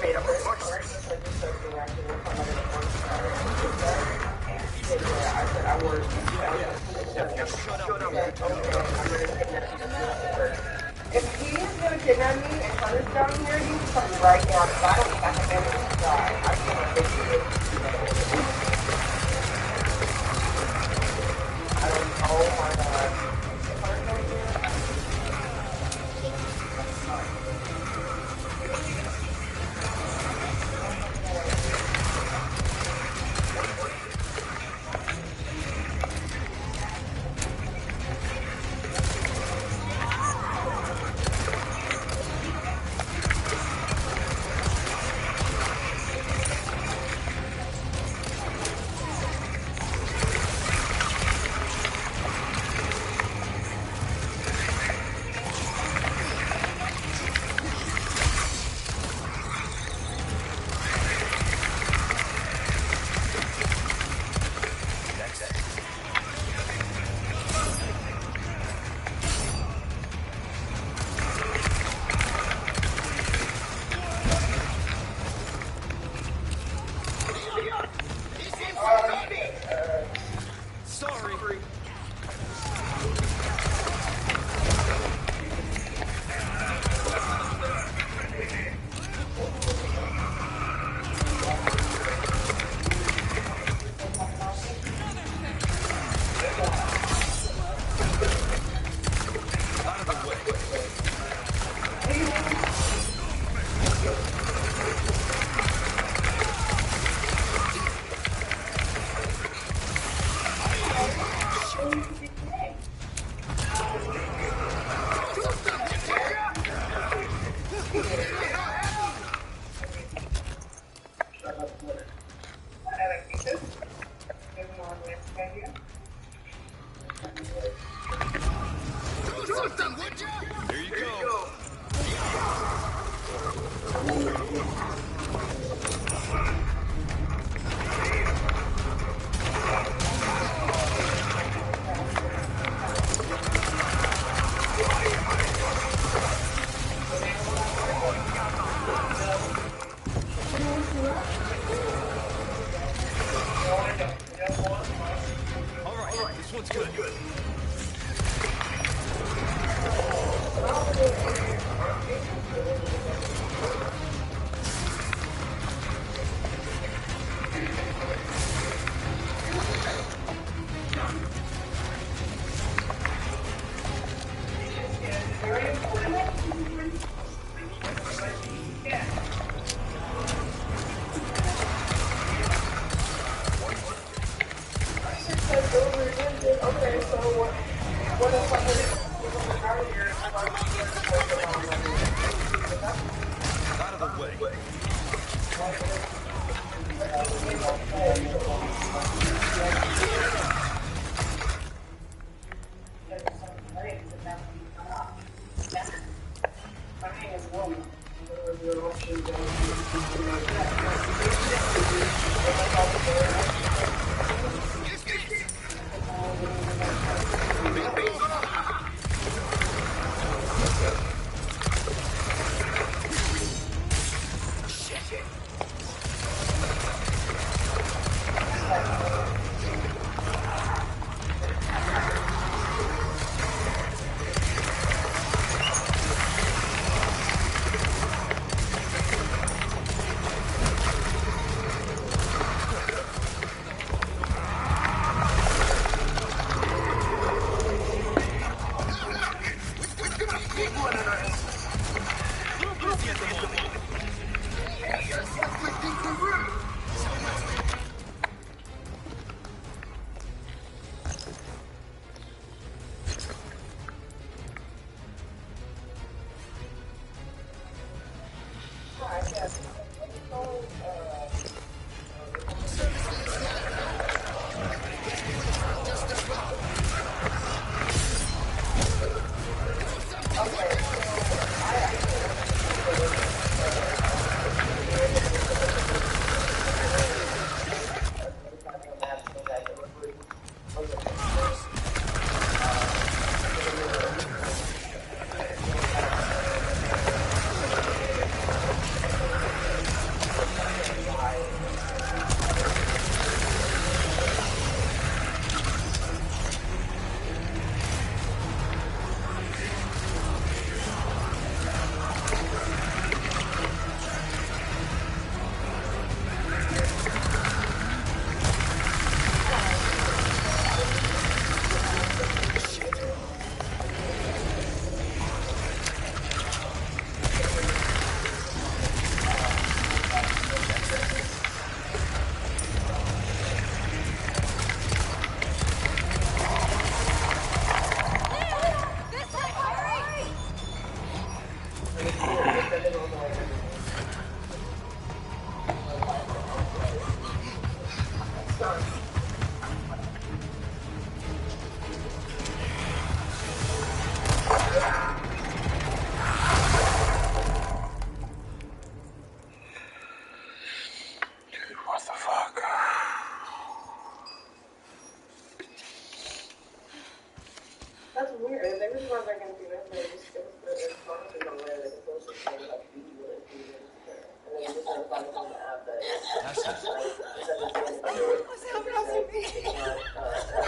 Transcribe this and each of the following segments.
If he is going to kidnap me and hunt us down here, he can come right now because I don't think I can manage to die. I can't fix it. I don't, oh my god. If I go here,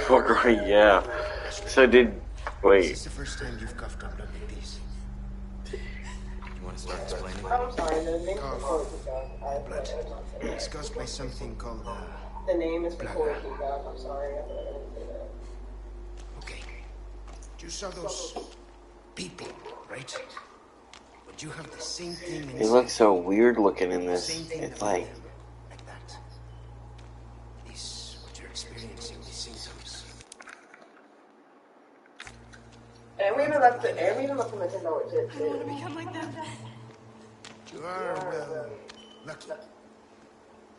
Fuck right, yeah. So did... Wait. This is the first time you've coughed up blood like this. You want to start explaining? I'm sorry, the name is Cough. before it kicked off. Blood. It's caused by something called, The name is before it kicked off. I'm sorry. I didn't say that. okay. You saw those people, right? But you have the same thing in He looks so weird looking in this. It's like... like that. Is what you're experiencing, these symptoms. And we even left the Nintendo with it I want to too. become like them. You are, well, lucky. You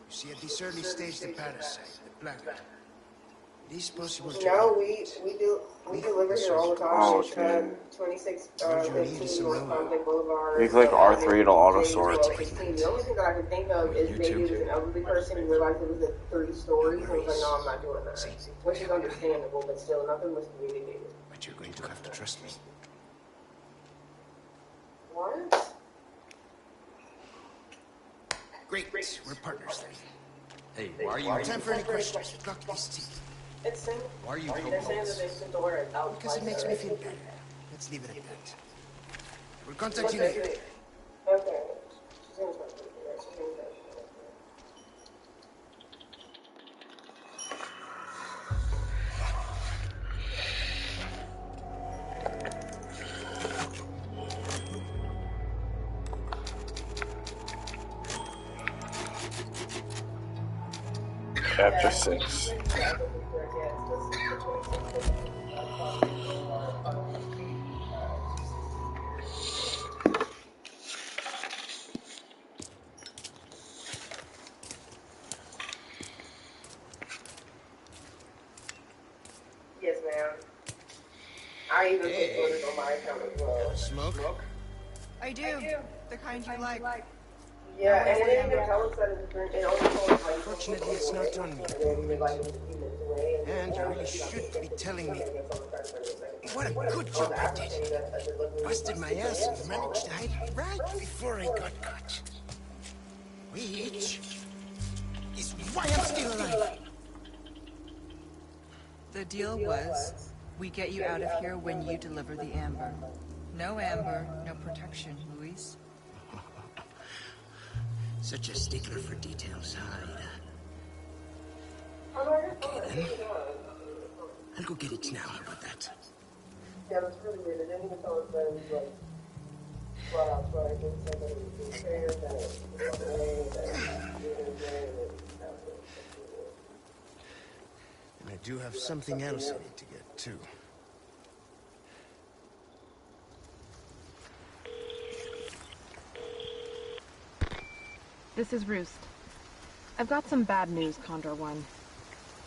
see, at this early stage, the parasite, the plague, it is possible to... No, we deliver here all the time. Oh, It's dude. 2615 North Convict Boulevard. He's like R3 to Autosort. The only thing that I can think of is maybe it was an elderly person who realized it was at 3 stories and was like, no, I'm not doing that. Which is understandable, but still, nothing was communicated. But you're going to have to trust me. What? Great, we're partners then. Hey, why are you... Time for any questions. Block these teeth. It's saying, Why are you they're holding saying this? that they sent the word out. Because it makes me feel better. Let's leave it at that. We'll contact What's you that? later. Okay. She's gonna talk to you. She's gonna talk to you. Chapter 6. Yes, ma'am. I even put photos on my account as well. Smoke? I do. The kind you like. Yeah, and it didn't even tell us that it's different. It only told us like. Fortunately, it's not on me. And you really should be telling me what a good job I did. Busted my ass and managed to hide it right before I got caught. Which is why I'm still alive. The deal was, we get you out of here when you deliver the amber. No amber, no protection, Luis. Such a stickler for details, Hyde. I'll go get it now. How about that? Yeah, that's really weird. It didn't even tell us that it was like flat out trying to say that it was fair, that it was away, that it was And I do have something else I need to get, too. This is Roost. I've got some bad news, Condor One.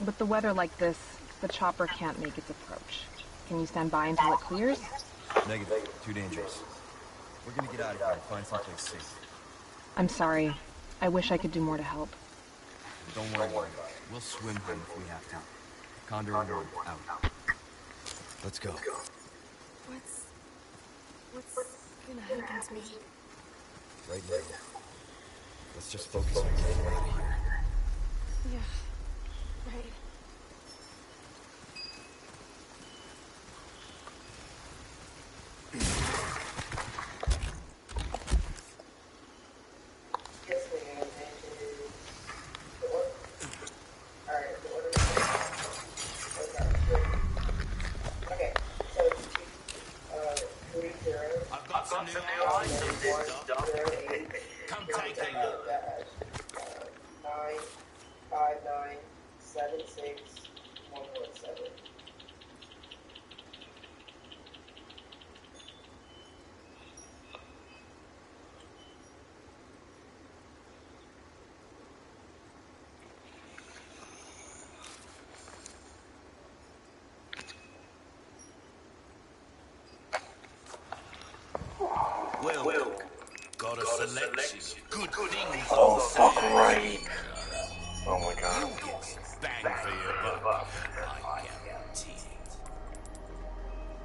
With the weather like this, the chopper can't make its approach. Can you stand by until it clears? Negative. Too dangerous. We're gonna get out of here and find someplace safe. I'm sorry. I wish I could do more to help. Don't worry about it. We'll swim home if we have to. Condor and One, out. Let's go. What's gonna happen to me? Right now. Let's just focus on getting out of here. Yeah. Right. Yes, ma'am. Alright, the order. Okay, so it's 30. I've got some new items in this stuff. Come take a look. 95976 Well, got a selection of good things. Oh, fuck right. Oh my god. Bang for your buck, I guarantee.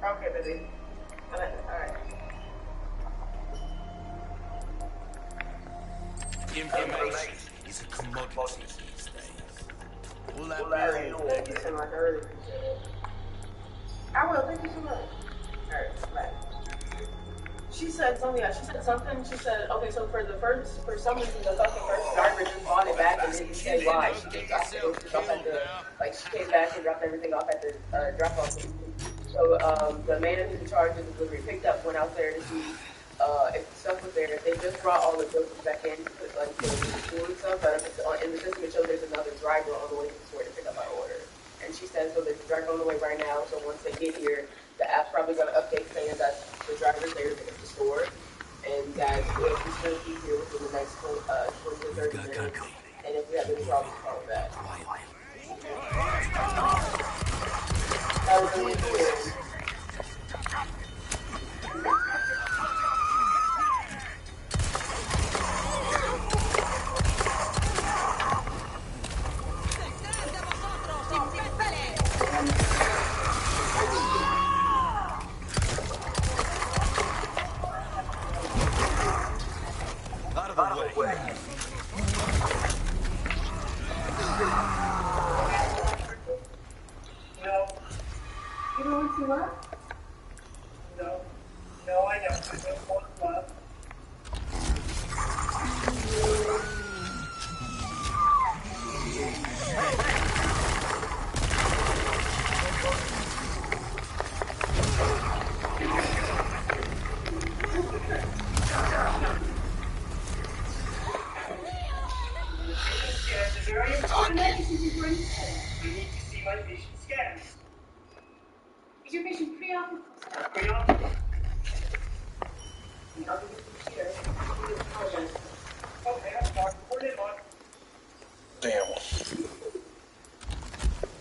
Okay, baby. Information is a commodity these days. Will that be all? Thank you so much. I really appreciate it. I will. Thank you so much. Alright, bye. She said something. She said, okay, so for some reason, the fucking first driver just bought it back and didn't say why. She just dropped it off at the, like, she came back and dropped everything off at the drop-off. So, the man who's in charge of the delivery picked up, went out there to see, if the stuff was there. They just brought all the groceries back in to put, like, the food and stuff, but in the system it shows there's another driver on the way to the store to pick up our order. And she said, so there's a driver on the way right now, so once they get here, the app's probably going to update saying that the driver's there to pick up the store, and that if we still be here within the next 20 to 30 minutes, and if we have any problems, call back. That was really weird.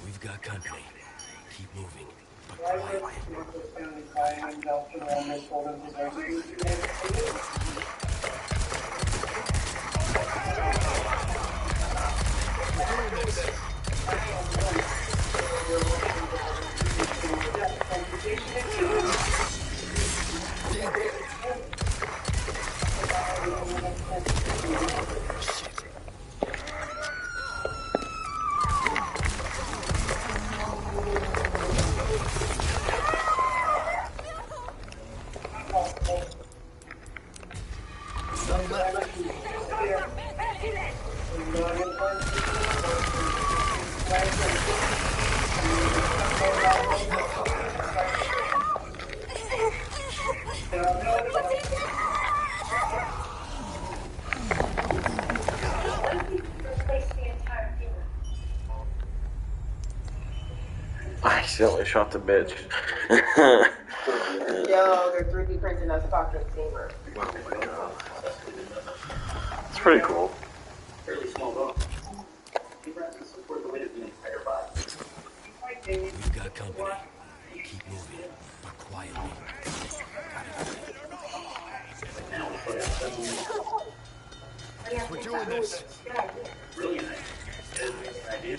We've got company. Keep moving, but quietly. I accidentally shot the bitch. Yo, they're 3D printing us a Apocalypse Gamer. It's pretty cool. Fairly small bone. He runs to support the weight of the entire body. We've got company. Keep moving, but quietly. We're doing this. Really nice. Idea.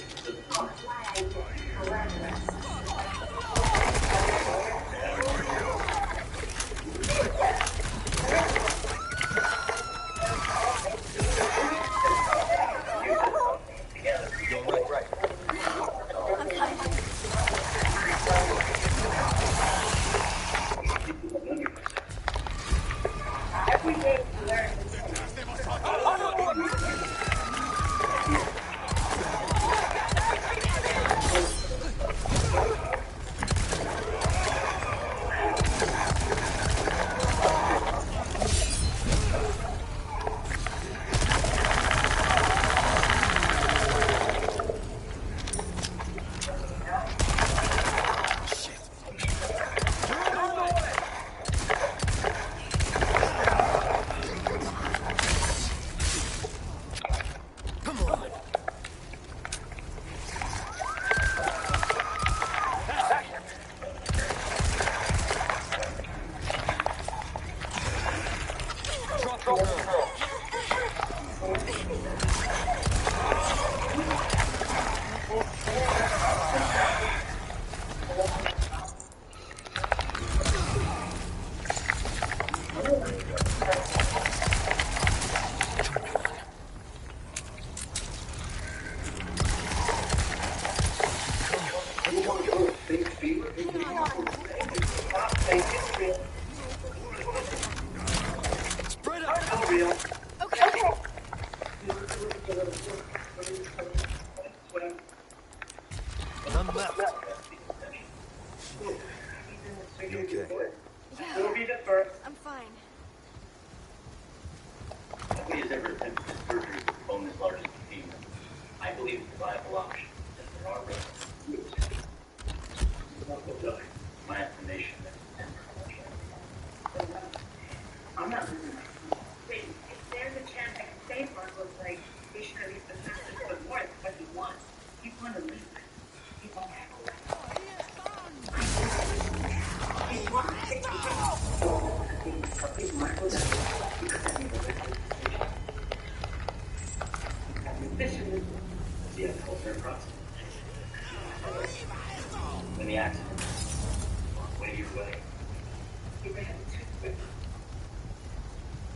never attempted this surgery with a bone as large as the femur. I believe it's a viable option, as there are risks. My estimation is 10%. I'm not losing my sleep. Wait, if there's a chance I can save Marco's leg, we should at least attempt to put more than what he wants. He's going to leave. He won't have a leg. I think Marco does because I made the right decision. Efficiently. See how closer across. When the accident, way your way. You ran too quick.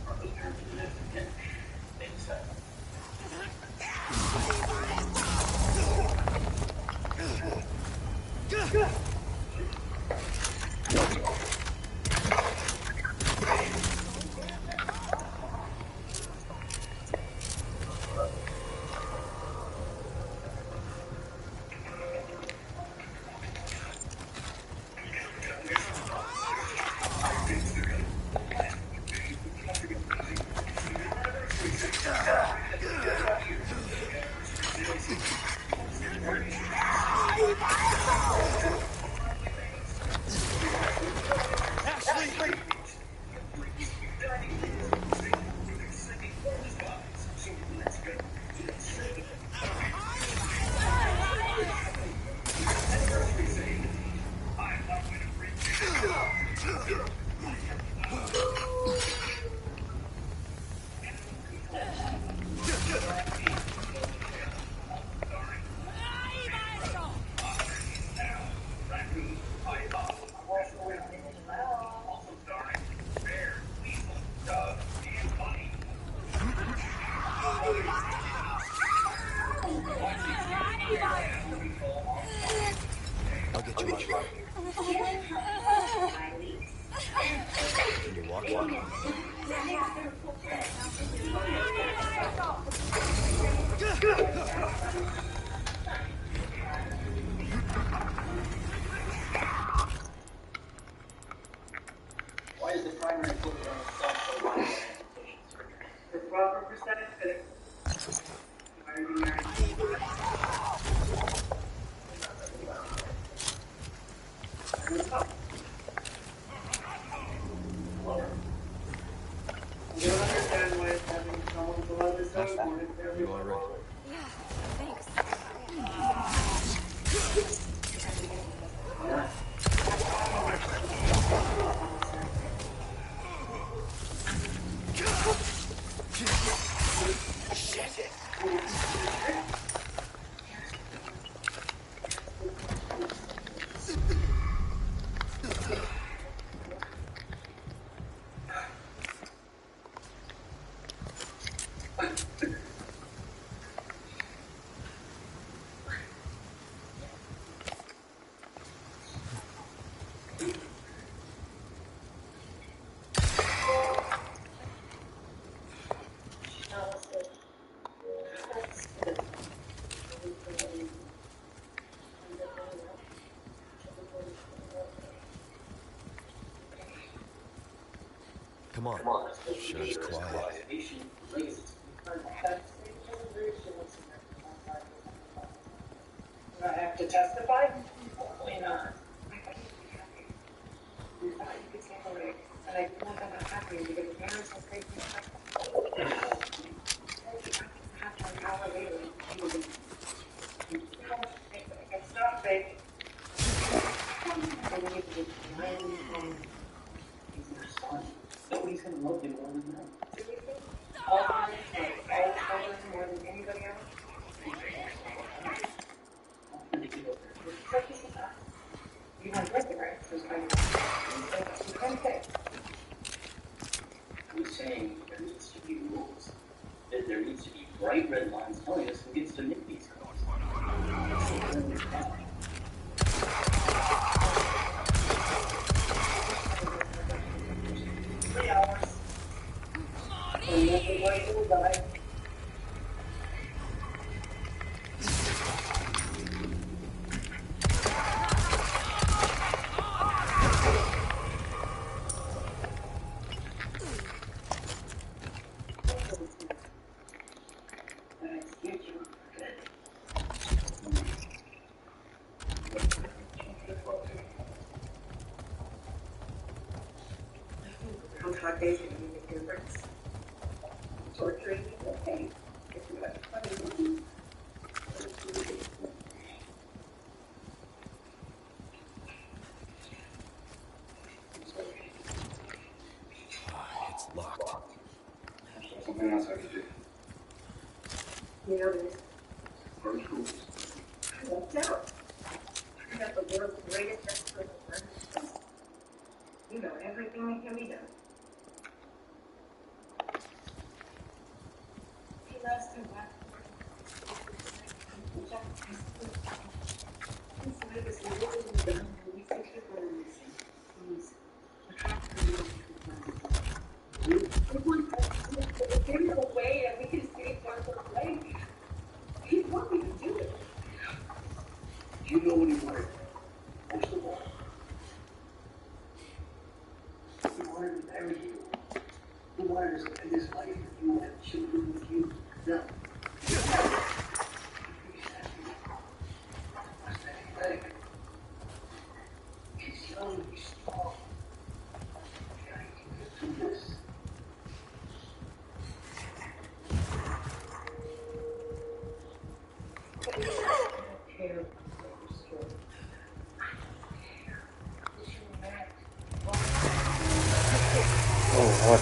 Marco's parents didn't have to get. They decided. I'll get you out of here. Can you walk? Why is the primary focus on the self-reliant amputation surgery? For proper prosthetic fit. Why are you married? You don't understand why it's having someone's blood is so important for You all everyone. right? Yeah, thanks. Come on. Sure is quiet. Do I have to testify? Why not? You thought you could take away, and I didn't want that to happen because the parents were crazy. After an hour later, he was it's not fake. And then you could finally find he's your son. Nobody's gonna love you more than that. All children more than anybody else. You want to recognize this kind of you can't say. I'm saying there needs to be rules. That there needs to be bright red lines telling us who gets to make these calls. 3 hours. And everybody will die. Starvation made a difference. Torturing people, okay. If you have funny It's locked. Something else I could do. you know this. First school. I lucked out. I got the world's greatest expert on friends. You know everything that can be done. He loves to watch. If there's a way that we can save Marco's life, he'd want me to do it. You know what he wanted. Most of all. He wanted to marry you. He wanted to spend his life with you and have children with you. No. He's young, he's strong. Yeah, he can get through this. Oh, what?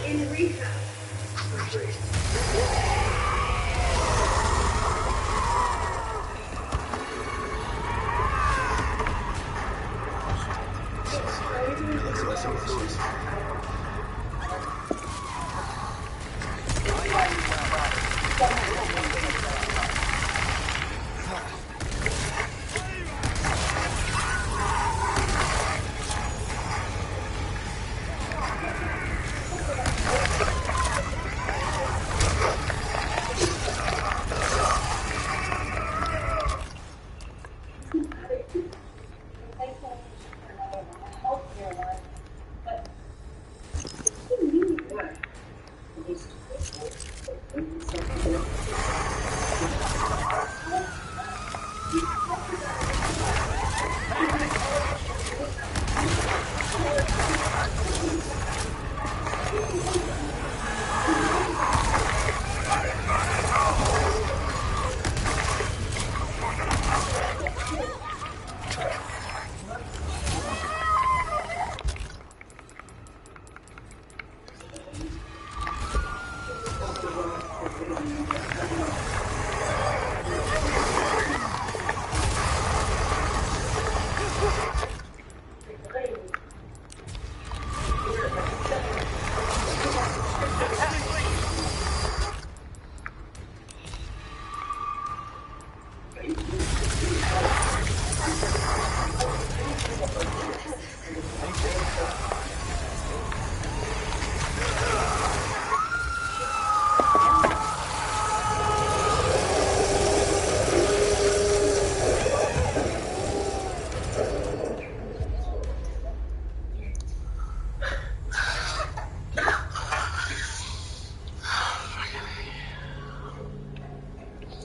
In rehab.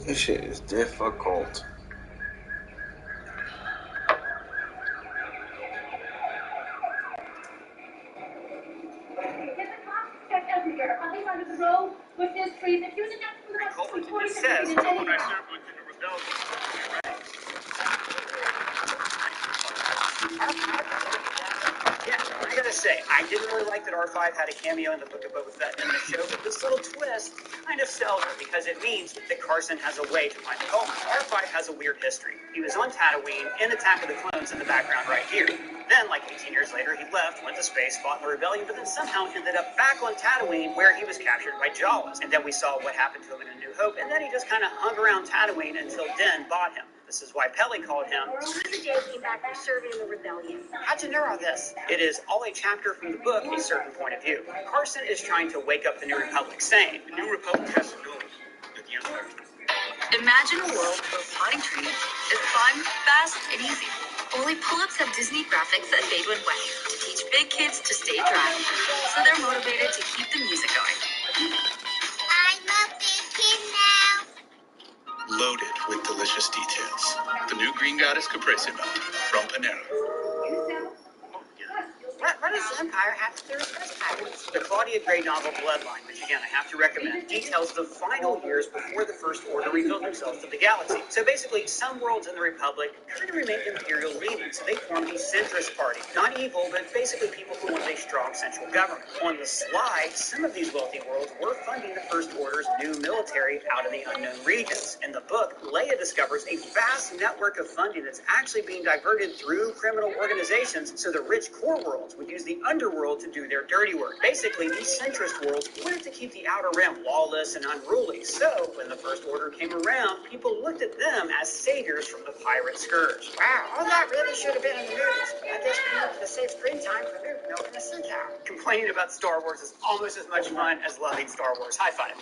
This shit is difficult. Check everywhere. On this side of the road, bushes, trees. If you suggest from the bus between 46 feet and anything. Yeah, I gotta say, I didn't really like that R5 had a cameo in the Book of Boba Fett in the show, but this little twist kind of sells it because it means that Carson has a way to find the Coleman. R5 has a weird history. He was on Tatooine in Attack of the Clones in the background right here. Then, like 18 years later, he left, went to space, fought in the rebellion, but then somehow ended up back on Tatooine where he was captured by Jawas. And then we saw what happened to him in A New Hope, and then he just kind of hung around Tatooine until Din bought him. This is why Peli called him. The day came back from serving in the rebellion. How'd you know all this? It is all a chapter from the book, a certain point of view. Carson is trying to wake up the New Republic, saying, The New Republic has to know that the Empire. Imagine a world where plotting trees is fun, fast, and easy. Only pull-ups have Disney graphics that fade when wet to teach big kids to stay dry, so they're motivated to keep the music going. I'm a big kid now. Loaded with delicious details. The new Green Goddess Caprese Milk from Panera. right does the Empire have to do with space pirates? The Claudia Gray novel Bloodline, which again I have to recommend, details the final years before the First Order revealed themselves to the galaxy. So basically, some worlds in the Republic kind of remained imperial leaning, so they formed a centrist party. Not evil, but basically people who wanted a strong central government. On the sly, some of these wealthy worlds were funding the First Order's new military out in the unknown regions. In the book, Leia discovers a vast network of funding that's actually being diverted through criminal organizations, so the rich core worlds would use the underworld to do their dirty work. Basically, these centrist worlds wanted to keep the Outer Rim lawless and unruly, so when the First Order came around, people looked at them as saviors from the pirate scourge. Wow, all that really should have been in the movies. I guess we need to save screen time for Luke milking a centaur. Complaining about Star Wars is almost as much fun as loving Star Wars. High five.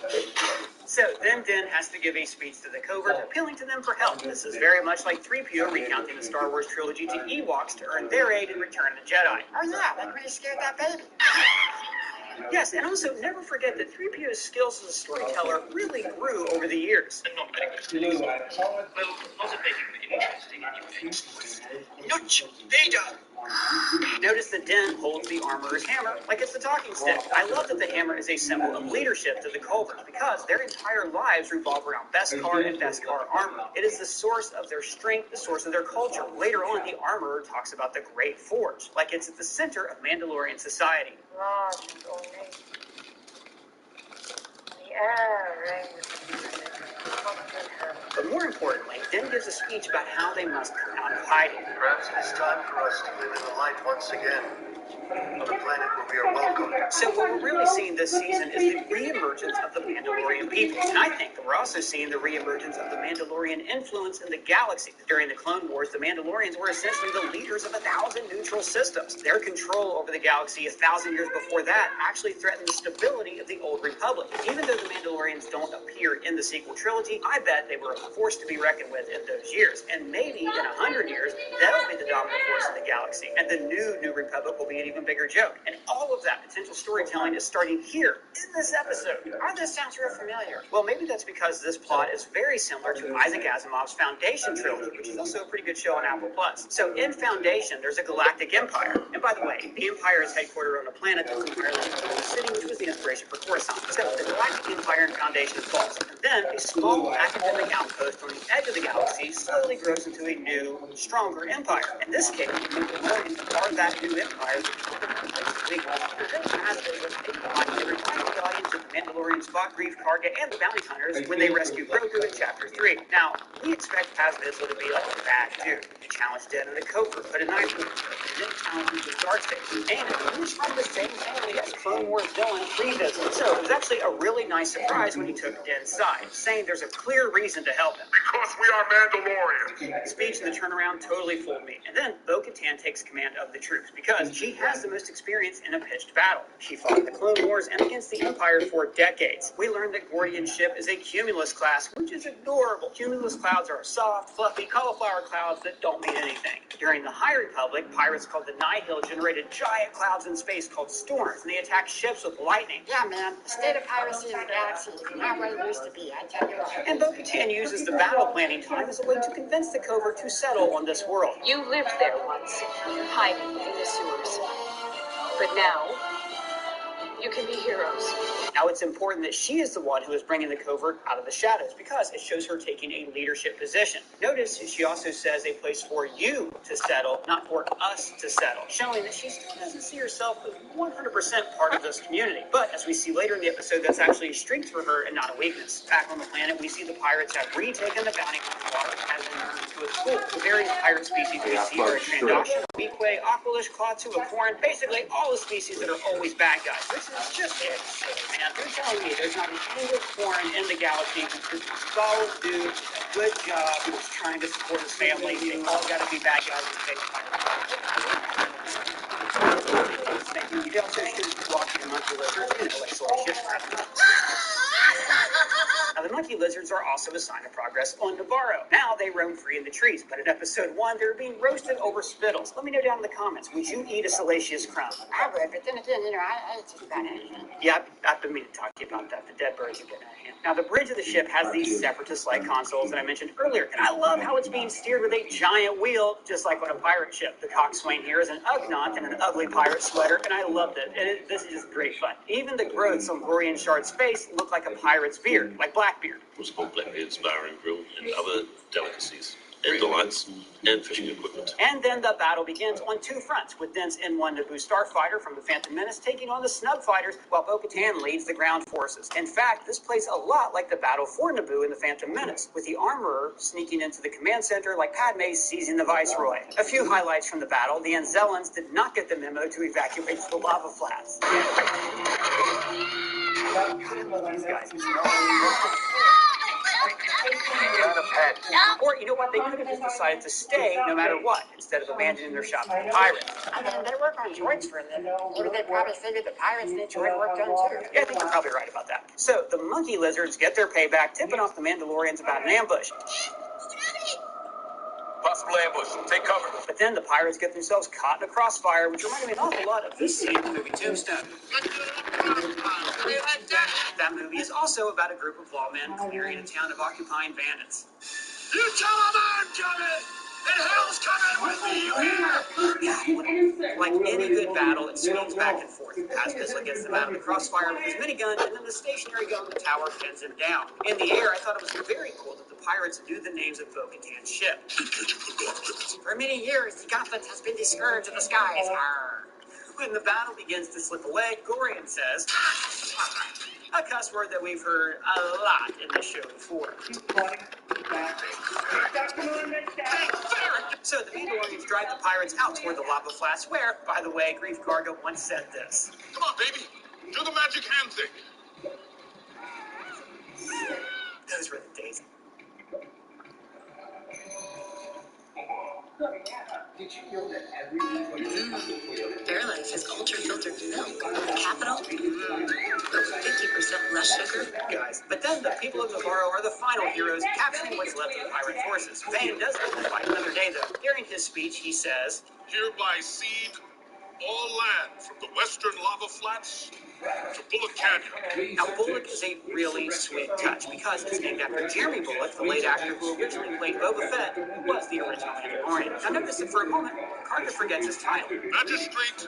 So then Din has to give a speech to the Covert, appealing to them for help. This is very much like 3PO recounting the Star Wars trilogy to Ewoks to earn their aid in Return of the Jedi. Oh yeah, like when he scared that baby. Yes, and also never forget that 3PO's skills as a storyteller really grew over the years. Nudge, Vader! Notice that Din holds the Armorer's hammer like it's the talking stick. I love that the hammer is a symbol of leadership to the Culvers because their entire lives revolve around Beskar and Beskar armor. It is the source of their strength, the source of their culture. Later on, the Armorer talks about the Great Forge, like it's at the center of Mandalorian society. But more importantly, Din gives a speech about how they must come out of hiding. Perhaps it is time for us to live in the light once again, on a planet where we are welcome. So what we're really seeing this season is the re-emergence of the Mandalorian people. And I think that we're also seeing the re-emergence of the Mandalorian influence in the galaxy. During the Clone Wars, the Mandalorians were essentially the leaders of 1,000 neutral systems. Their control over the galaxy 1,000 years before that actually threatened the stability of the Old Republic. Even though the Mandalorians don't appear in the sequel trilogy, I bet they were a force to be reckoned with in those years. And maybe in 100 years, they'll be the dominant force in the galaxy. And the New Republic will be an even bigger joke. And all of that potential storytelling is starting here in this episode. Oh, this sounds real familiar. Well, maybe that's because this plot is very similar to Isaac Asimov's Foundation trilogy, which is also a pretty good show on Apple Plus. So in Foundation, there's a galactic empire. And by the way, the empire is headquartered on a planet that's entirely in the city, which was the inspiration for Coruscant. So the galactic empire in Foundation falls. And then a small academic outpost on the edge of the galaxy slowly grows into a new, stronger empire. In this case, the Mandalorians are that new empire. Remind the audience of the Mandalorians fought Grief Karga and the bounty hunters when they rescued Grogu in Chapter 3. Now, we expect Paz Vizsla to be like a bad dude. He challenged Din in the Covert, put a knife through him, and then challenged him to the dark stage. And he's from the same family as Clone Wars villain Pre-Vizsla. So it was actually a really nice surprise when he took Din's side, saying there's a clear reason to help him. Because we are Mandalorians. The speech and the turnaround totally fooled me. And then Bo-Katan takes command of the troops because she has the most experience in a pitched battle. She fought in the Clone Wars and against the Empire for decades. We learned that Gordian's ship is a cumulus class, which is adorable. Cumulus clouds are soft, fluffy, cauliflower clouds that don't mean anything. During the High Republic, pirates called the Nihil generated giant clouds in space called storms, and they attacked ships with lightning. Yeah, man, the state of piracy in the galaxy is not what it used to be, I tell you what. And Bo-Katan uses the battle planning time as a way to convince the Covert to settle on this world. You lived there once, hiding in the sewers. But now, you can be heroes. Now, it's important that she is the one who is bringing the Covert out of the shadows because it shows her taking a leadership position. Notice she also says a place for you to settle, not for us to settle, showing that she still doesn't see herself as 100% part of this community. But as we see later in the episode, that's actually a strength for her and not a weakness. Back on the planet, we see the pirates have retaken the bounty hunter water as they move into a school. The various pirate species we see are Trandoshan, Weequay, Aqualish, Klaatu, Akoran, basically all the species that are always bad guys. This is just it. Man, you're telling me there's not a single foreign in the galaxy who's just a solid dude, a good job, who's trying to support his family. They all got to be bad guys in space pirates. You also should walk in monkey lizards, like soy ships. I Now, the monkey lizards are also a sign of progress on Navarro. Now they roam free in the trees, but in episode 1, they're being roasted over spittles. Let me know down in the comments, would you eat a salacious crumb? I would, but then again, it's just about anything. Yeah, I've been meaning to talk to you about that. The dead birds are getting out of hand. Now, the bridge of the ship has these separatist-like consoles that I mentioned earlier, and I love how it's being steered with a giant wheel, just like on a pirate ship. The coxswain here is an Ugnaught in an ugly pirate sweater, and I loved it. This is just great fun. Even the growths on Gorian Shard's face look like a pirate's beard, like Blackbeard. It was completely inspiring grill and other delicacies, and delights, and fishing equipment. And then the battle begins on two fronts, with Den's N1 Naboo starfighter from the Phantom Menace taking on the Snub fighters, while Bo-Katan leads the ground forces. In fact, this plays a lot like the battle for Naboo in the Phantom Menace, with the Armorer sneaking into the command center like Padme seizing the Viceroy. A few highlights from the battle: the Anzellans did not get the memo to evacuate the lava flats. These guys. Or, you know what, they could have just decided to stay no matter what, instead of abandoning their shop to the pirates. I mean, they work on droids for a living. Maybe they probably figured the pirates need droid work done too. Yeah, I think you're probably right about that. So, the monkey lizards get their payback, tipping off the Mandalorians about an ambush. Possible ambush. Take cover. But then the pirates get themselves caught in a crossfire, which reminded me an awful lot of this scene in the movie Tombstone. That movie is also about a group of lawmen clearing a town of occupying bandits. You tell them I'm coming! And hell's coming with me, you hear? Like any good battle, it swings back and forth. Paz Vizsla gets them out of the crossfire with his minigun, and then the stationary gun in the tower pins him down. In the air, I thought it was very cool that the pirates knew the names of Bo-Katan's ship. For many years, the gauntlet has been the scourge of the skies. When the battle begins to slip away, Gorian says, a cuss word that we've heard a lot in this show before. So the Mandalorians drive the pirates out toward the lava flats where, by the way, Greef Karga once said this. Come on, baby. Do the magic hand thing. Those were the days. Did you know that every Fairlife is ultra-filtered milk. The capital? 50% less sugar. Guys, but then the people of Navarro are the final heroes, capturing what's left of the pirate forces. Vane does have to fight another day, though. During his speech, he says, Hereby cede all land from the western lava flats to Bullock Canyon. Now, Bullock is a really sweet touch because it's named after Jeremy Bullock, the late actor who originally played Boba Fett, who was the original Mandalorian. Now, notice that for a moment, Karga forgets his title. Magistrate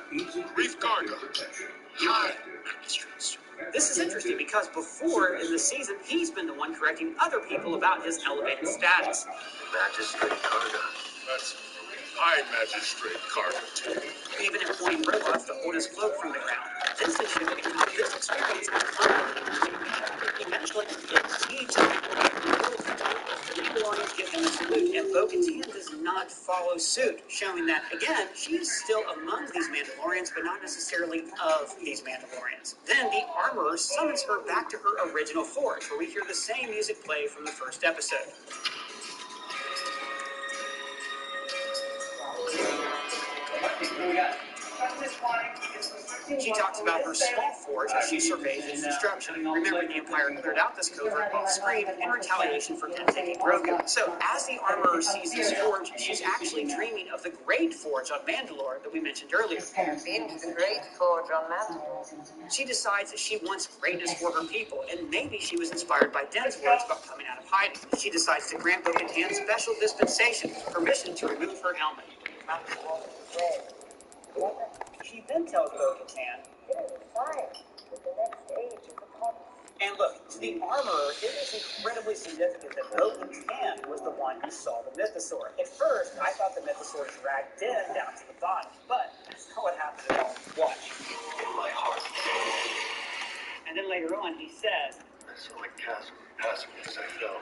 Greef Karga. Hi, Magistrates. This is interesting because before in the season, he's been the one correcting other people about his elevated status. Magistrate Karga. That's High Magistrate Karga. Even employing robots to hold his cloak from the ground. This is showing how this experience has eventually exceeds the Mandalorians give him a salute, and Bo-Katan does not follow suit, showing that, again, she is still among these Mandalorians, but not necessarily of these Mandalorians. Then the Armorer summons her back to her original forge, where we hear the same music play from the first episode. She talks about her small forge as she surveys its destruction. Remember, the Empire cleared out this covert off-screen in retaliation for them taking Grogu. So, as the Armorer sees this forge, she's actually dreaming of the Great Forge on Mandalore that we mentioned earlier. Been to the Great Forge on Mandalore. She decides that she wants greatness for her people, and maybe she was inspired by Den's words about coming out of hiding. She decides to grant Bo-Katan special dispensation, permission to remove her helmet. She then tells Bo-Katan, and look, to the Armorer, it is incredibly significant that Bo-Katan was the one who saw the Mythosaur. At first, I thought the Mythosaur dragged Den down to the bottom, but that's not what happened at all. Watch. In my heart. And then later on, he says, I saw a chasm passing as I fell.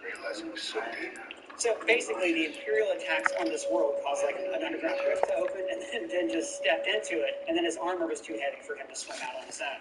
Realizing it was so deep. So basically, the Imperial attacks on this world caused like an underground rift to open, and then Den just stepped into it, and then his armor was too heavy for him to swim out on his own.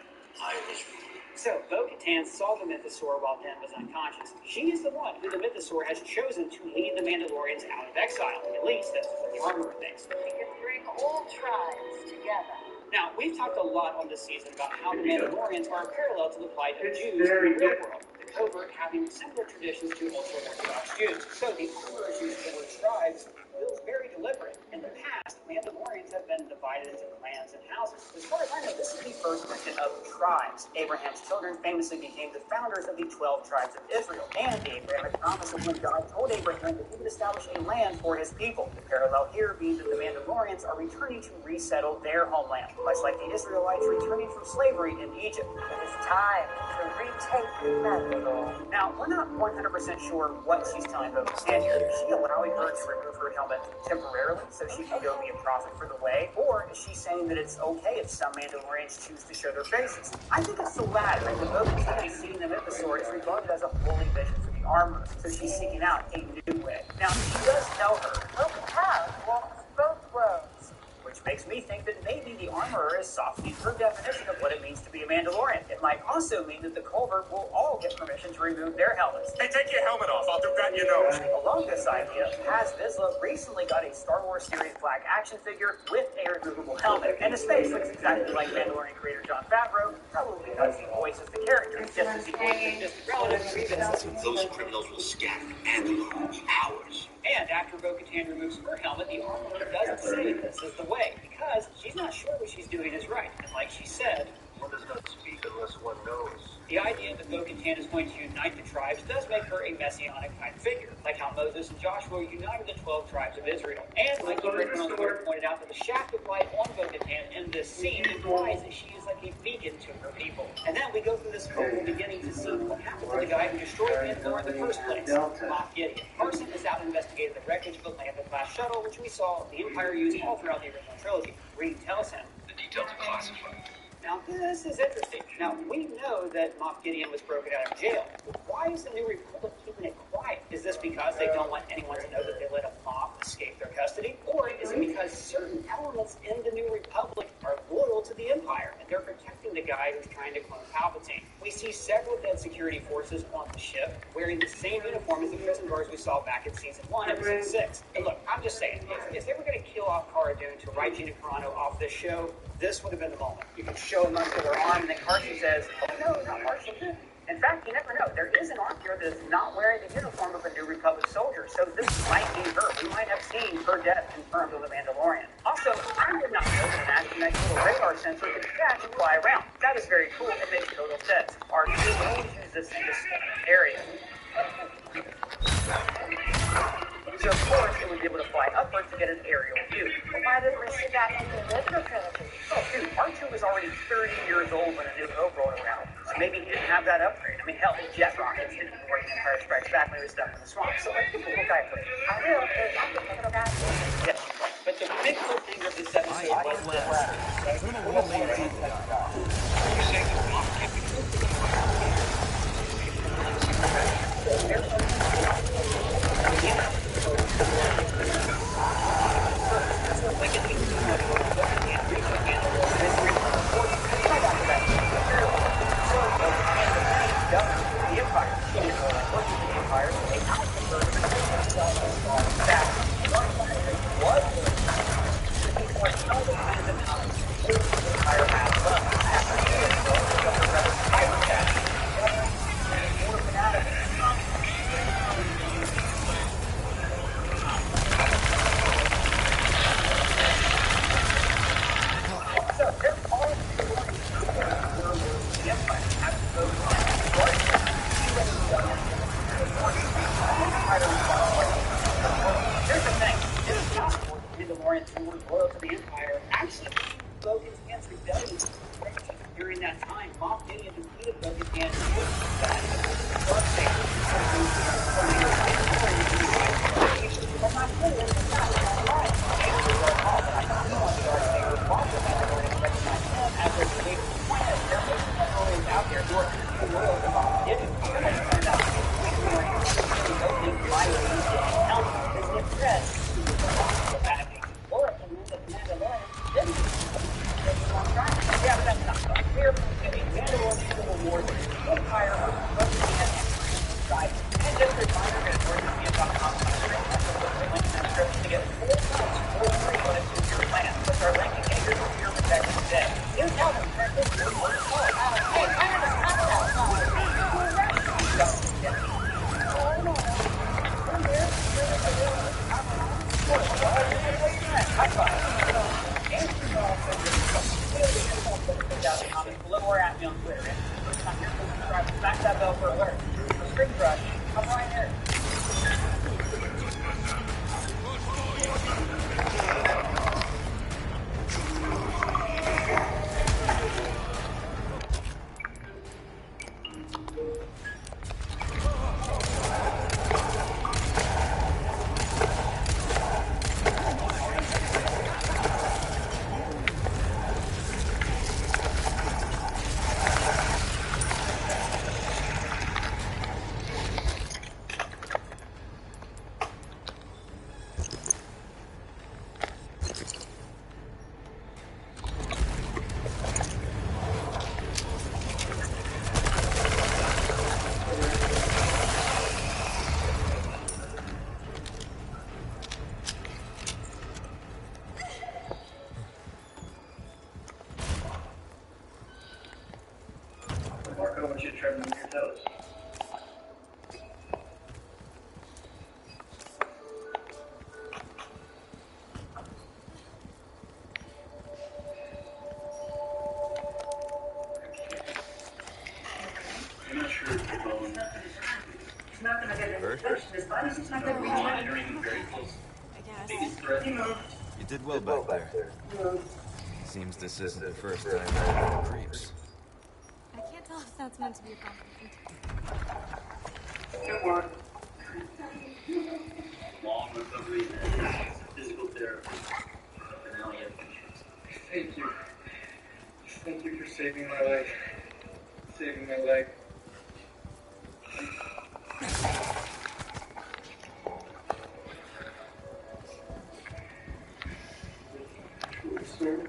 So Bo-Katan saw the Mythosaur while Den was unconscious. She is the one who the Mythosaur has chosen to lead the Mandalorians out of exile. At least that's what the Armorer thinks. We can bring all tribes together. Now, we've talked a lot on this season about how the Mandalorians are parallel to the plight of Jews in the real world. covert having similar traditions to ultra-Orthodox Jews. So the Armorer's use of the word tribes feels very deliberate. In the past, Mandalorians have been divided into clans and houses. As far as I know, this is the first mention of tribes. Abraham's children famously became the founders of the 12 tribes of Israel, and the Abrahamic promise of when God told Abraham that he would establish a land for his people. The parallel here being that the Mandalorians are returning to resettle their homeland, much like the Israelites returning from slavery in Egypt. It is time to retake Mandalore. Now, we're not 100% sure what she's telling Bo-Katan here. Is she allowing her to remove her helmet temporarily so she can go be a prophet for the way? Or is she saying that it's okay if some Mandalorians choose to show their faces? I think it's the latter, and the Bo-Katan seeing the Mythosaur is regarded as a holy vision for the armor, so she's seeking out a new way. Now, she does tell her, Bo-Katan walks both roads. which makes me think that maybe the Armorer is softening her definition of what it means to be a Mandalorian. It might also mean that the Culvert will all get permission to remove their helmets. Hey, take your helmet off. I'll do that, you know. Along this idea, Paz Vizsla recently got a Star Wars series black action figure with a removable helmet, and his face looks exactly like Mandalorian creator Jon Favreau, probably because he voices the character, just as he voices distant relatives Grievous. Those criminals will scatter Mandalore hours. And after Bo-Katan removes her helmet, the Armorer doesn't say this is the way, because she's not sure what she's doing is right. And like she said, One does not speak unless one knows. the idea that Bo-Katan is going to unite the tribes does make her a messianic type figure, like how Moses and Joshua united the 12 tribes of Israel. And like Rickman on Twitter pointed out, that the shaft of light on Bo-Katan in this scene implies that she is like a beacon to her people. And then we go through this whole beginning to see what happened to the guy who destroyed Mandalore in the first place, Moff Gideon. Carson is out investigating the wreckage of the Lambda-class shuttle, which we saw the Empire use all throughout the original trilogy. Reed tells him, The details are classified. now, this is interesting. Now, we know that Moff Gideon was broken out of jail. But why is the New Republic keeping it quiet? Is this because they don't want anyone to know that they let a Moff escape their custody? Or is it because certain elements in the New Republic are loyal to the Empire, and they're protecting the guy who's trying to clone Palpatine? We see several dead security forces on the ship, wearing the same uniform as the prison guards we saw back in Season 1, Episode 6. And look, I'm just saying, if they were going to kill off Cara Dune to write Gina Carano off this show, this would have been the moment. You could show a muscular arm, and then Carson says, oh no, not Marshall. In fact, you never know. There is an arm here that is not wearing the uniform of a New Republic soldier, so this might be her. We might have seen her death confirmed with the Mandalorian. Also, I did not know that an astronaut little radar sensor could catch and fly around. That is very cool and makes total sense. Our crew will always use this in this area. So of course, it would be able to fly upwards to get an aerial view. But why didn't we see that in the original trilogy? Oh, dude, R2 was already 30 years old when A New Hope rolled around. So maybe he didn't have that upgrade. I mean, hell, the jet rockets didn't work in Empire Strikes Back when he was stuck in the swamp. So let's give the little guy a break. I will, I'm the little guy. Yes, but the big cliffhanger of this episode was this. During that time, Moff Gideon defeated Bo-Katan. Out there who are loyal to Moff Gideon. Yeah, but that's not clear. Mandalorian Civil War, the Empire was right. And just a reminder, we're going to be about to get 4 points for free on a 2-year plan. With our ranking makers of your protection today. You tell them that this is what it's all about. Hey, I have a brush. I'm right here. Marco, I want you to try moving your toes. I'm not sure if the bone. He's not gonna get an infection. His body's just not gonna reach out. Very close. I guess. He moved. You did well back there. Seems this isn't the first time I've had creeps. I can't tell if that's meant to be a compliment. Good work. Long recovery and physical therapy. Finale education. Thank you. Thank you for saving my life. Saving my life. Sir.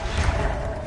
Come on.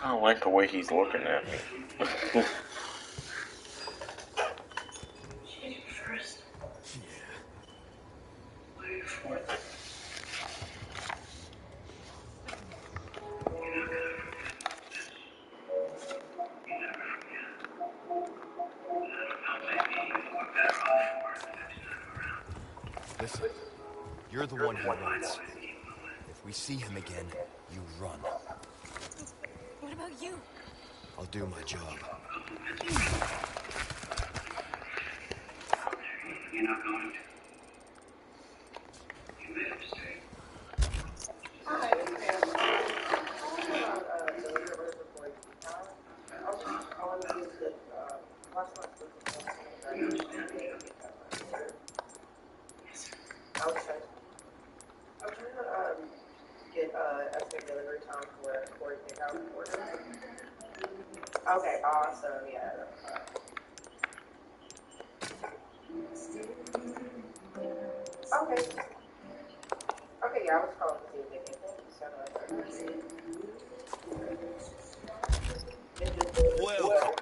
I don't like the way he's looking at me. First. Yeah. Wait for it. Listen, you're the one he wants. If we see him again, you run. What about you? I'll do my job. You're not going to. You made a mistake. I'm trying to get estimated delivery time for Corey Takeout order. Okay, awesome. Yeah. Okay. Okay, yeah, I was calling to see if they can. Thank you so much. I appreciate it. Welcome.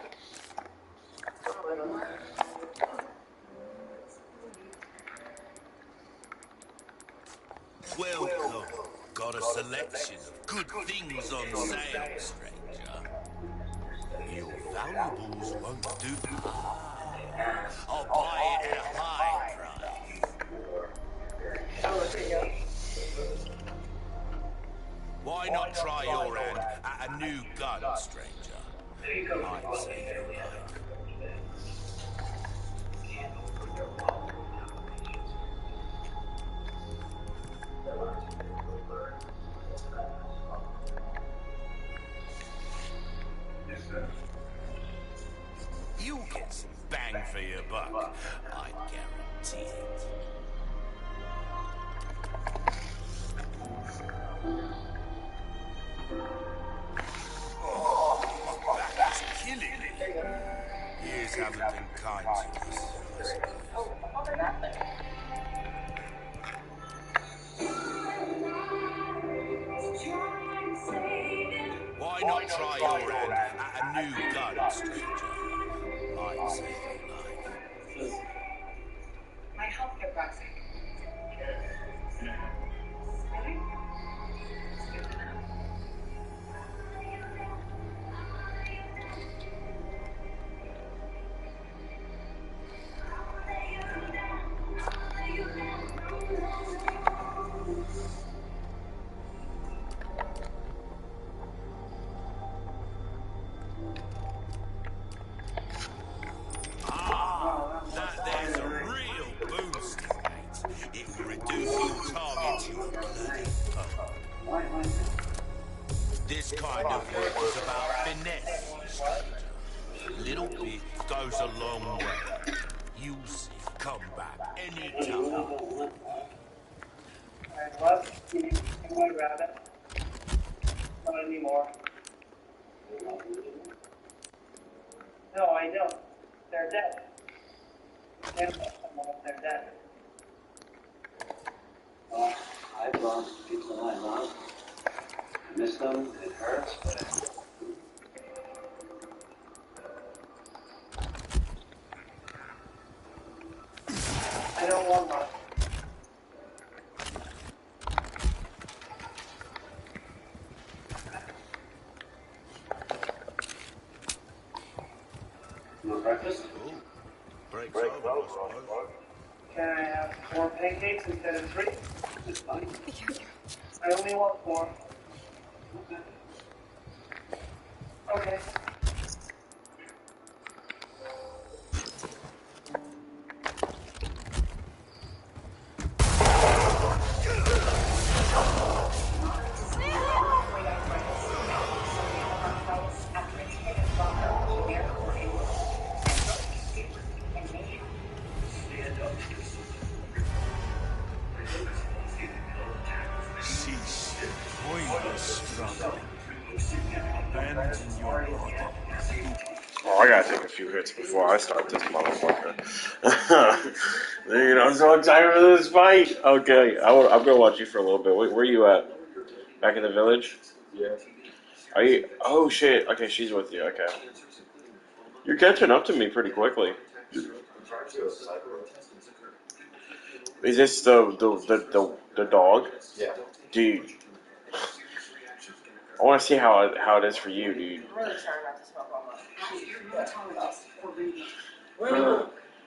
Welcome. Got a selection of good things on sale, stranger. Your valuables won't do. I'll buy it at a high price. Why not try your hand at a new gun, stranger? I'd say you like. You'll get some bang for your buck, I guarantee it. Oh, my back is killing me. Years haven't been kind to us. Why not try your hand at a new gun, stranger? I'd say you like. My healthcare proxy. Really? It's good to know. That there's a real boost, mate. It will reduce your target to a bloody pulp. This kind of work is about finesse, stranger. Little bit goes a long way. You'll see. Come back anytime. Alright, well, you want to grab it? Not anymore. No, I don't. They're dead. They're dead. Well, I've lost people I love. I miss them, it hurts, but I don't want one. you want breakfast? Breaks over, I suppose. Can I have 4 pancakes instead of 3? It's fine. I only want 4. Okay. Cease pointless struggle. Abandon your body. secrets before I start this motherfucker. Dude, I'm so excited for this fight. Okay, I'm gonna watch you for a little bit. Where are you at? Back in the village? Yeah. Are you? Oh shit. Okay, she's with you. Okay. You're catching up to me pretty quickly. Is this the dog? Yeah. Dude. I want to see how it is for you, dude. I'm really trying not to smoke all my.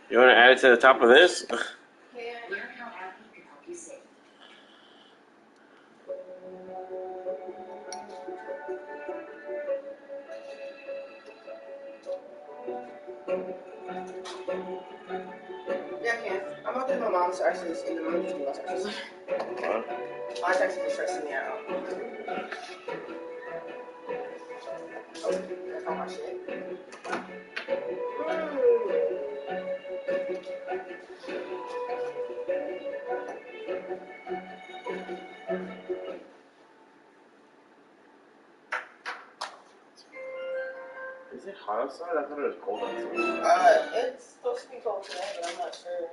You want to add it to the top of this? Yeah, I can. I'm out there. My mom's actually in the mood to do my taxes. What? My taxes are stressing me out. Oh, that's all my shit. Is it hot outside? I thought it was cold outside. It's supposed to be cold today, but I'm not sure.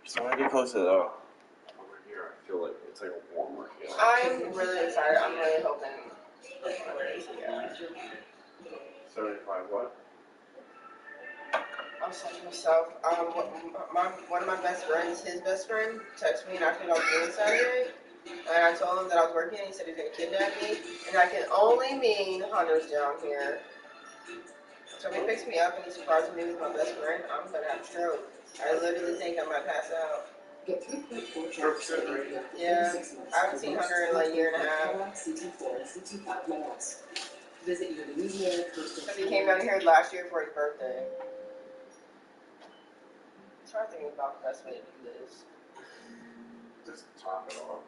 So when I get close to the over here, I feel like it's like a warmer feeling. I'm really excited. I'm really hoping. Yeah. 75 what? I was saying to myself, one of my best friends, his best friend, texted me and asked me what I was doing Saturday. And I told him that I was working and he said he's going to kidnap me. And I can only mean Hunter's down here. So if he picks me up and he surprises me with my best friend, I'm going to have a stroke. I literally think I might pass out. Yeah, I haven't seen Hunter in like a year and a half. Because he came down here last year for his birthday. I'm trying to think about the best way to do this. Just top it off.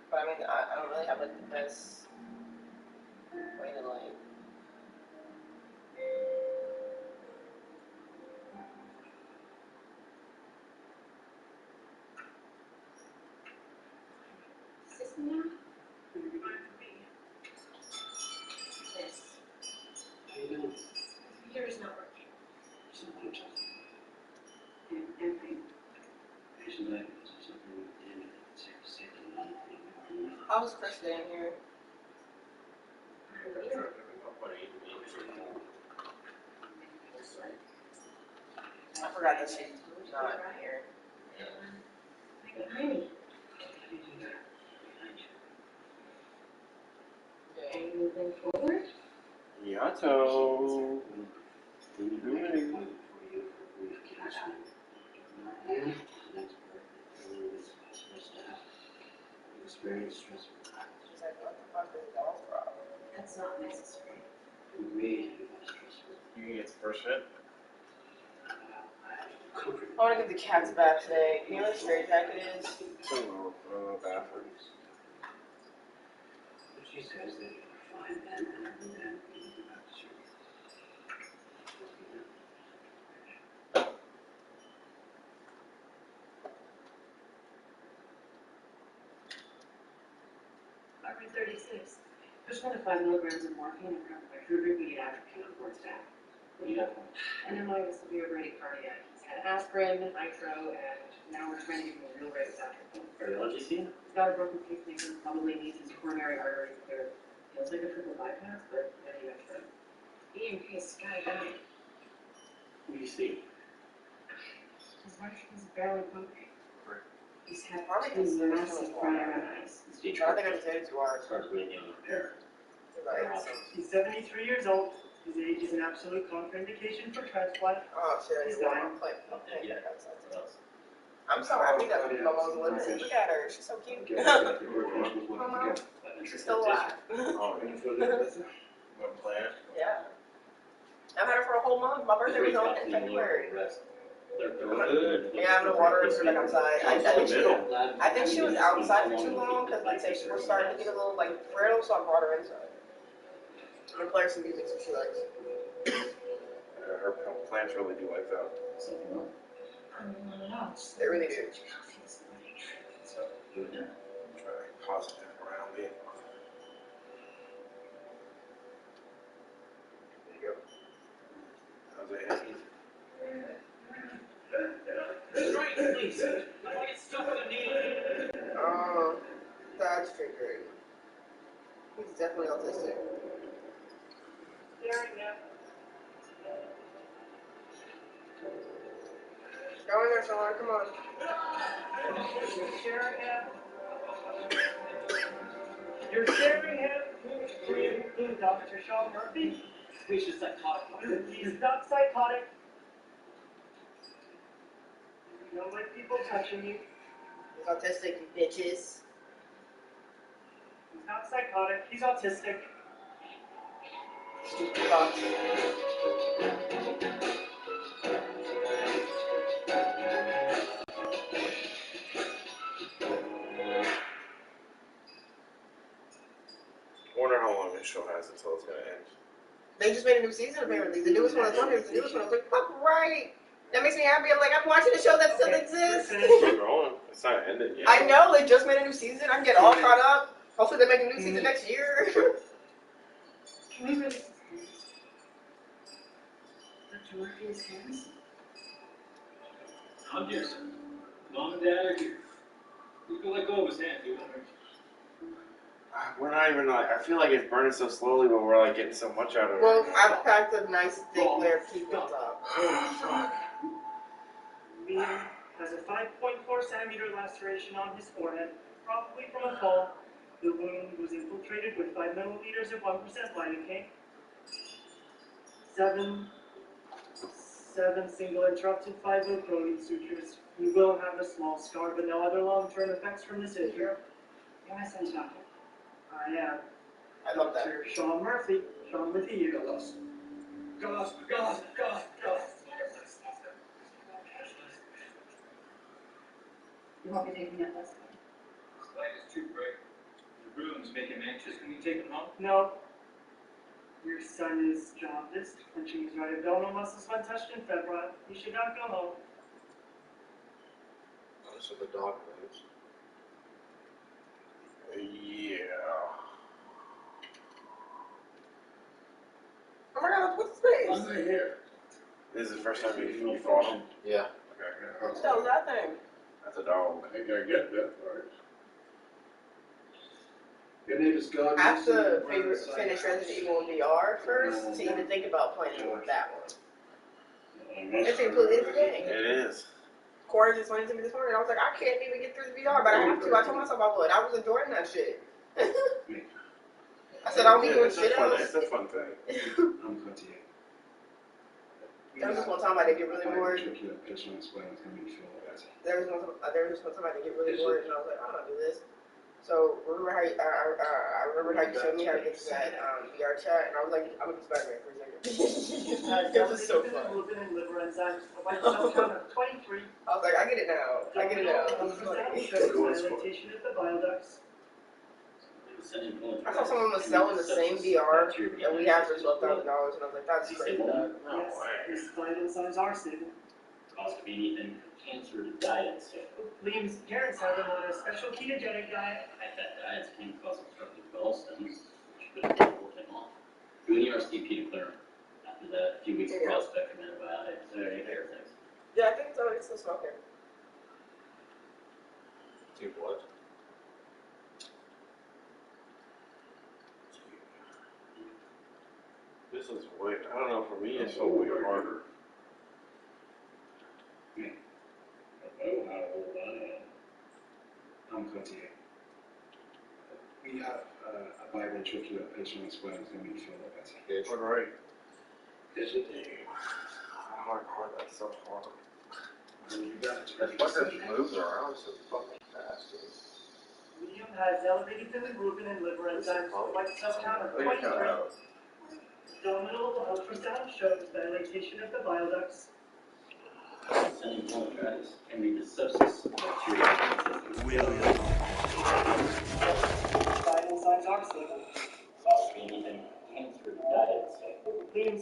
But I mean, I don't really have like the best way to like. Computer's not working. How was Chris down here? I forgot that she's not here. Yato. What are you doing? Experience stress. She's like, what the fuck is golf from? That's not necessary. You can get the first hit. I want to give the cats a bath today. You know what a straight jacket is? Bathroom. She says that you're fine then, and then Ivory 36. Just 1 to 5 milligrams of morphine and carbamazepine pediatric on staff. what do you have? And then my severe bradycardia. He's had aspirin, nitro, and now we're trying to give him a real rate of atropine. Cardiology scene? He's got a broken pacemaker, probably needs his coronary artery cleared. Feels like a triple bypass, but any extra. EMP sky down. What do you see? His wife is barely pumping. He's had Probably two considered massive too MRIs. I don't think I decided to watch. Starts radiating repair. He's 73 years old. His age is an absolute contraindication for transplant. Oh shit, He's he's dying. dying. Yeah. I'm so happy that my mom's living. Look at her, she's so cute. Mama, she's still alive. Oh, what plan? Yeah. I've had her for a whole month. My birthday was on in February. Yeah, I'm gonna water her back outside. I think she was outside for too long because like say she was starting to get a little like brittle, so I brought her inside. I'm gonna play her some music so she likes. Her plants really do like that. They really do. Try to positive around it. Oh, that's triggering. He's definitely autistic. Go in there, Sean. Come on. You're staring at who, Dr. Sean Murphy? He's just psychotic. He's not psychotic. You don't like people touching you. He's autistic, you bitches. He's not psychotic. He's autistic. Stupid fuck. I wonder how long this show has until it's gonna end. They just made a new season apparently. The newest one is on here. The newest one. I was like, fuck right. That makes me happy. I'm like, I'm watching a show that still exists. Keep going. It's not ended yet. I know, they just made a new season. I can get all caught up. Hopefully they make a new season next year. Can we really? Dr. Murphy is hands? How dare you? Mom and Dad are here. You can let go of his hand, dude. We're not even like, I feel like it's burning so slowly, but we're like getting so much out of it. Well, I've packed a nice thick layer of keep on top. Liam has a 5.4 centimeter laceration on his forehead, probably from a fall. The wound was infiltrated with 5 milliliters of 1% lidocaine. 7 single interrupted 5 protein sutures. You will have a small scar, but no other long-term effects from this injury. You're my son's doctor. I am. I love that. Dr. Sean Murphy. Sean with you. God. You won't be taking that lesson. This light is too bright. The rooms make him anxious. Can you take him home? No. Your son is jaundiced, clenching his right abdominal muscles when touched and febrile. He should not go home. That's what the dog is. Yeah. Oh my god, what's his face? I'm right here. This is the first time you fought him? Yeah. No, nothing. That's a dog. I think I get that part. Your name is God. I have to finish Resident Evil VR first to even think about playing that one. It's completely different game. It is. Corey just went to me this morning. I was like, I can't even get through the VR, but I have to. I told myself I would. I was enjoying that shit. I said, I'll be doing shit else. It's a fun thing. I'm glad to hear. There was just one time I did get really bored. There was just one time I did get really bored, and I was like, I don't want to do this. So remember how I remember how you showed me how to get to that VR chat, and I was like, I'm gonna be Spider-Man for a second. This is so fun. I was like, I get it now. I get it now. I saw someone was selling the same VR that we have for $12,000, and I was like, that's crazy. His vital signs are stable. Cost of anything cancer diets. Liam's parents have him on a special ketogenic diet. That diets can cause obstructive gallstones, which could hold him off. Do an ERCP to clear him. After that, a few weeks of broad-spectrum antibiotics. Are there any fair things? Yeah, I think so. It's still smoking. Do what? This is way, I don't know, for me it's so way harder. I'm glad to hear. We have a biventricular patient as well, and we feel that better. It's right. Is it? Hard, that's so hard. That fucker moves around so fucking fast. Liam has elevated bilirubin and liver enzymes, white cell count of 23. Abdominal ultrasound shows dilatation of the bile ducts. Sending bronchitis can lead to sepsis, bacteria. Vital signs are stable. Cost of anything cancer diets. Liam's